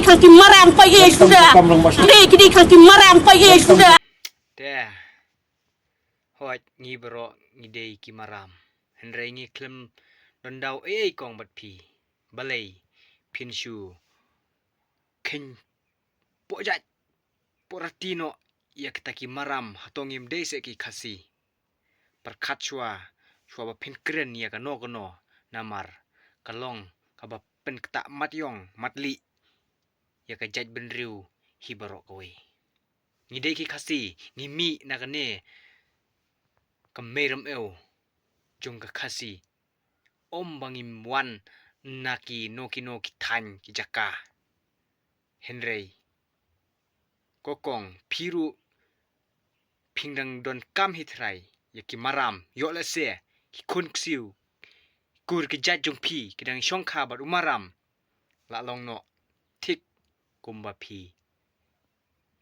kaki marang pa sudah. Kidi kaki marang pa sudah. Deh, hot ngi bro ngi dei ki maram. Henry ngi klem dondau kong bat pi. Balai pinshu ken pojat poratino ya kita ki maram hatongim dei se ki khasi. Perkat shua ba pin kren ya kano namar kalong kaba pen kta matyong matli ya ka jaj benriu hi bro kowe. Ngi dei ki khasi ngi mi na kane kameram eo jong ka khasi om bangim wan naki noki tan ki jaka Henry kokong piru pingdang don kam hitrai ya ki maram yo la se ki kun ksiu kur ki jat jong pi kidang shongkha bar umaram la long no tik kumba pi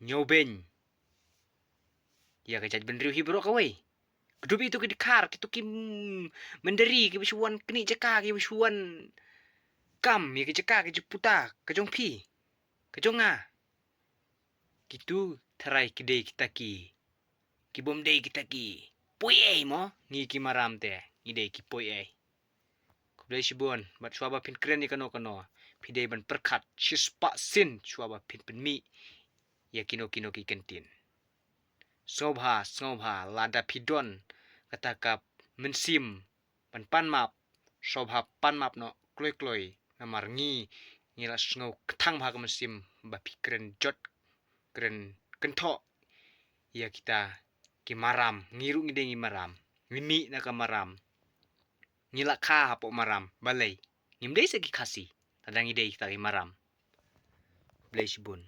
nyoben ya ka jat benriu hi bro kawe kedup itu ke dikar kitu kim menderi ke bisuan keni jaka ke bisuan kam ya ke jaka ke jeputa ke jong pi ke jonga gitu tarai kidei kita ki bom dei kita ki poi mo ni ki maram te ni dei ki poi kublai shibon bat shwaba pin kren ni kano pidei ban perkat shispa sin shwaba pin mi ya kino ki kentin sobha lada pidon kata kap mensim pan map sobha pan map no kloi namar ngi la sngo kthang bha ka mensim ba pikren jot kren kentho ya kita ki maram ngiru ngi dengi maram mimi na ka maram ngila kha hapo maram balai ngim dei se ki khasi tadang idei kita ki maram blai shibun